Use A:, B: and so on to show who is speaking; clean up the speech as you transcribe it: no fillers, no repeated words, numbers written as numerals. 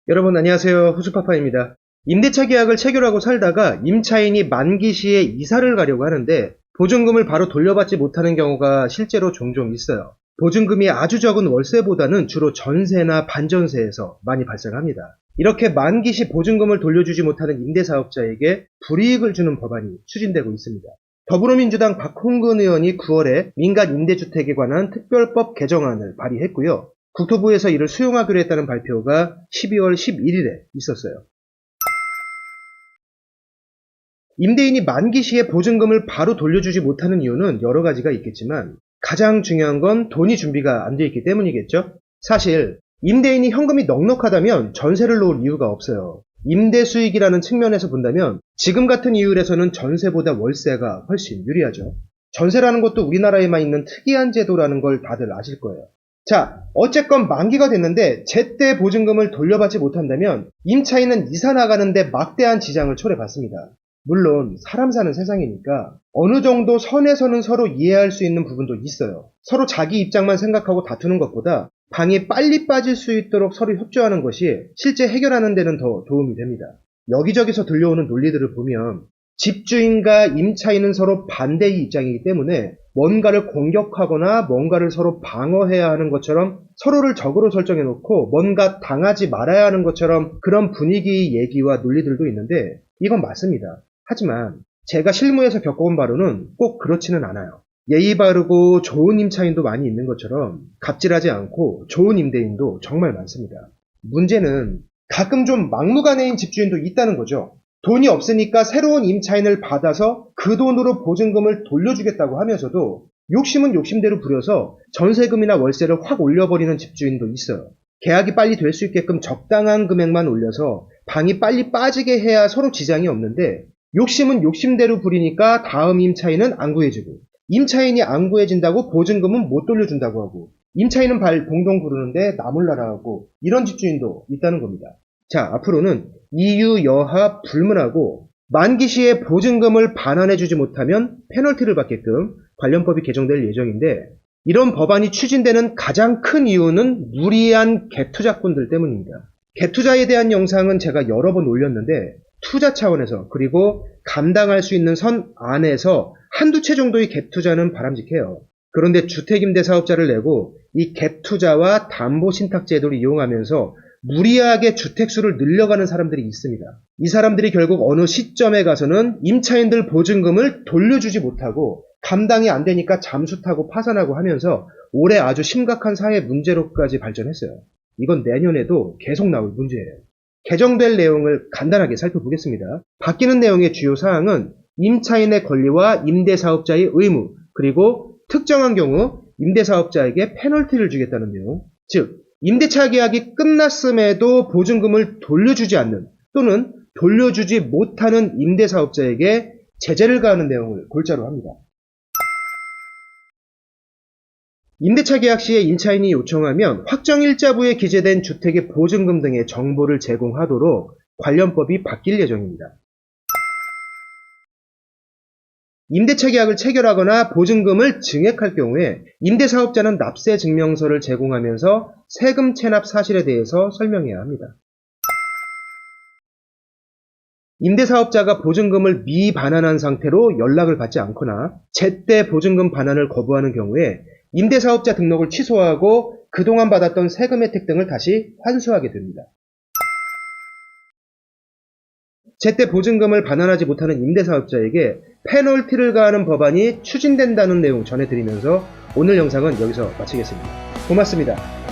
A: 여러분 안녕하세요. 후수파파입니다. 임대차 계약을 체결하고 살다가 임차인이 만기 시에 이사를 가려고 하는데 보증금을 바로 돌려받지 못하는 경우가 실제로 종종 있어요. 보증금이 아주 적은 월세보다는 주로 전세나 반전세에서 많이 발생합니다. 이렇게 만기 시 보증금을 돌려주지 못하는 임대사업자에게 불이익을 주는 법안이 추진되고 있습니다. 더불어민주당 박홍근 의원이 9월에 민간 임대주택에 관한 특별법 개정안을 발의했고요. 국토부에서 이를 수용하기로 했다는 발표가 12월 11일에 있었어요. 임대인이 만기 시에 보증금을 바로 돌려주지 못하는 이유는 여러 가지가 있겠지만 가장 중요한 건 돈이 준비가 안 돼 있기 때문이겠죠. 사실 임대인이 현금이 넉넉하다면 전세를 놓을 이유가 없어요. 임대 수익이라는 측면에서 본다면 지금 같은 이율에서는 전세보다 월세가 훨씬 유리하죠. 전세라는 것도 우리나라에만 있는 특이한 제도라는 걸 다들 아실 거예요. 자, 어쨌건 만기가 됐는데 제때 보증금을 돌려받지 못한다면 임차인은 이사 나가는데 막대한 지장을 초래받습니다. 물론 사람 사는 세상이니까 어느 정도 선에서는 서로 이해할 수 있는 부분도 있어요. 서로 자기 입장만 생각하고 다투는 것보다 방이 빨리 빠질 수 있도록 서로 협조하는 것이 실제 해결하는 데는 더 도움이 됩니다. 여기저기서 들려오는 논리들을 보면 집주인과 임차인은 서로 반대의 입장이기 때문에 뭔가를 공격하거나 뭔가를 서로 방어해야 하는 것처럼 서로를 적으로 설정해놓고 뭔가 당하지 말아야 하는 것처럼 그런 분위기의 얘기와 논리들도 있는데 이건 맞습니다. 하지만 제가 실무에서 겪어온 바로는 꼭 그렇지는 않아요. 예의 바르고 좋은 임차인도 많이 있는 것처럼 갑질하지 않고 좋은 임대인도 정말 많습니다. 문제는 가끔 좀 막무가내인 집주인도 있다는 거죠. 돈이 없으니까 새로운 임차인을 받아서 그 돈으로 보증금을 돌려주겠다고 하면서도 욕심은 욕심대로 부려서 전세금이나 월세를 확 올려버리는 집주인도 있어요. 계약이 빨리 될 수 있게끔 적당한 금액만 올려서 방이 빨리 빠지게 해야 서로 지장이 없는데 욕심은 욕심대로 부리니까 다음 임차인은 안 구해지고 임차인이 안 구해진다고 보증금은 못 돌려준다고 하고 임차인은 발 동동 구르는데 나 몰라라 하고 이런 집주인도 있다는 겁니다. 자, 앞으로는 이유, 여하, 불문하고 만기 시에 보증금을 반환해주지 못하면 페널티를 받게끔 관련법이 개정될 예정인데 이런 법안이 추진되는 가장 큰 이유는 무리한 갭투자꾼들 때문입니다. 갭투자에 대한 영상은 제가 여러 번 올렸는데 투자 차원에서 그리고 감당할 수 있는 선 안에서 한두 채 정도의 갭투자는 바람직해요. 그런데 주택임대사업자를 내고 이 갭투자와 담보신탁제도를 이용하면서 무리하게 주택수를 늘려가는 사람들이 있습니다. 이 사람들이 결국 어느 시점에 가서는 임차인들 보증금을 돌려주지 못하고 감당이 안 되니까 잠수 타고 파산하고 하면서 올해 아주 심각한 사회 문제로까지 발전했어요. 이건 내년에도 계속 나올 문제예요. 개정될 내용을 간단하게 살펴보겠습니다. 바뀌는 내용의 주요 사항은 임차인의 권리와 임대사업자의 의무, 그리고 특정한 경우 임대사업자에게 페널티를 주겠다는 내용, 즉 임대차 계약이 끝났음에도 보증금을 돌려주지 않는 또는 돌려주지 못하는 임대사업자에게 제재를 가하는 내용을 골자로 합니다. 임대차 계약 시에 임차인이 요청하면 확정일자부에 기재된 주택의 보증금 등의 정보를 제공하도록 관련법이 바뀔 예정입니다. 임대차 계약을 체결하거나 보증금을 증액할 경우에 임대사업자는 납세 증명서를 제공하면서 세금 체납 사실에 대해서 설명해야 합니다. 임대사업자가 보증금을 미반환한 상태로 연락을 받지 않거나 제때 보증금 반환을 거부하는 경우에 임대사업자 등록을 취소하고 그동안 받았던 세금 혜택 등을 다시 환수하게 됩니다. 제때 보증금을 반환하지 못하는 임대사업자에게 페널티를 가하는 법안이 추진된다는 내용 전해드리면서 오늘 영상은 여기서 마치겠습니다. 고맙습니다.